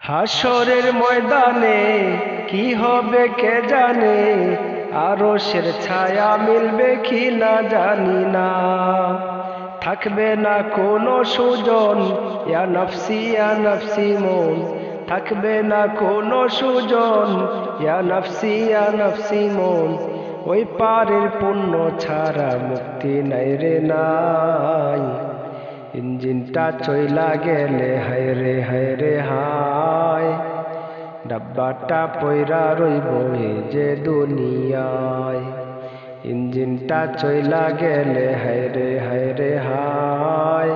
হাসরের ময়দানে কি হবে কে জানে, আরশের ছায়া মিলবে কি না জানি না। থাকবে না কোনো সুজন, ইয়া নফসি মন। থাকবে না কোনো সুজন, ইয়া নফসি মন। ওই পারের পুণ্য ছাড়া মুক্তি নাই রে নাই। ইঞ্জিনটা চইলা গেলে হায় রে হায়, ডাব্বাটা পয়রা রইব এই যে দুনিয়ায়। ইঞ্জিনটা চইলা গেলে হায় রে হায়,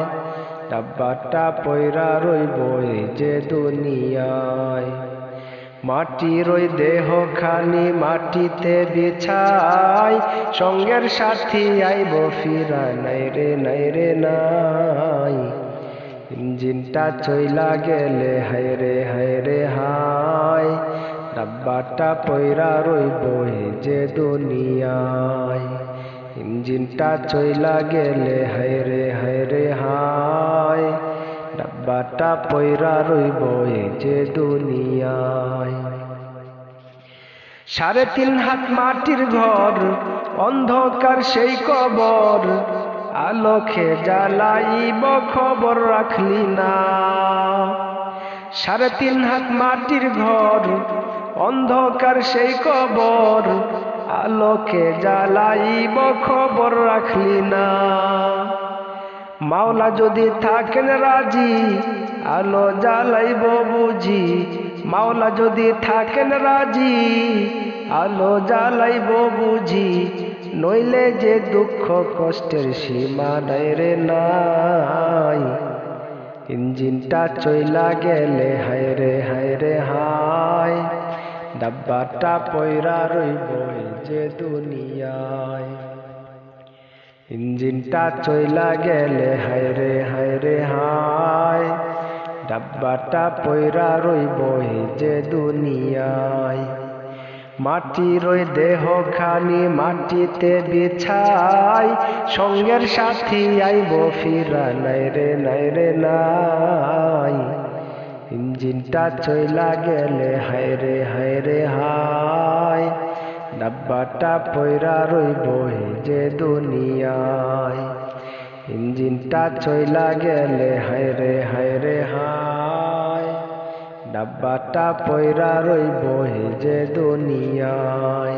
ডাব্বাটা পয়রা রইব এই যে দুনিয়ায়। মাটির ওই দেহ খানি মাটিতে বিছাই, সঙ্গের সাথী আইব ফিরা নাই রে নাই। ইঞ্জিনটা চইলা গেলে হায় রে হায়, ডাব্বাটা পয়রা রইব এই যে দুনিয়ায়। ইঞ্জিনটা চইলা গেলে হায় রে হায়, ডাব্বাটা পয়রা রইব এই যে দুনিয়ায়। 3.5 হাত মাটির ঘর, অন্ধকার সেই কবর। আলোকে জ্বালাইব খবর রাখলি না। 3.5 হাত মাটির ঘর, অন্ধকার সেই কবর। আলোকে জ্বালাইব খবর রাখলি না। মাওলা যদি থাকেন রাজি, আলো জ্বালাইব বুঝি। মাওলা যদি থাকেন রাজি, আলো জ্বালাইব বুঝি। নইলে যে দুঃখ কষ্টের সীমা নাই রে নাই। ইঞ্জিনটা চইলা গেলে হায় রে হায়, ডাব্বাটা পয়রা রইব এই যে দুনিয়ায়। ইঞ্জিনটা চইলা গেলে হায় রে হায়, ডাব্বাটা পয়রা রইব এই যে দুনিয়ায়। মাটির ওই দেহ খানি মাটিতে বিছাই, সঙ্গের সাথী আইব ফিরা নাই রে নাই। ইঞ্জিনটা চইলা গেলে হায় রে হায়, ডাব্বাটা পয়রা রইব এই যে দুনিয়ায়। ইঞ্জিনটা চইলা গেলে হায় রে হায়, ডাব্বাটা পয়রা রইব এই যে দুনিয়ায়।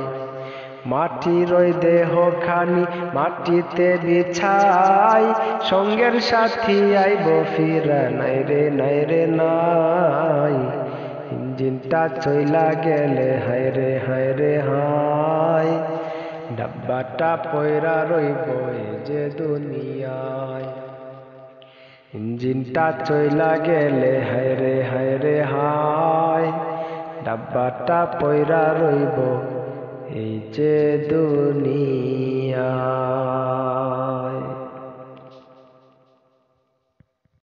মাটির ওই দেহ খানি মাটিতে বিছাই, সঙ্গের সাথী আইব ফিরা নাই রে নাই। ইঞ্জিনটা চইলা গেলে হায় রে হায়, ডাব্বাটা পয়রা রইব এই যে দুনিয়ায়। ইঞ্জিনটা চইলা গেলে হায় রে হায়, ডাব্বাটা পয়রা রইব এই যে দুনিয়ায়।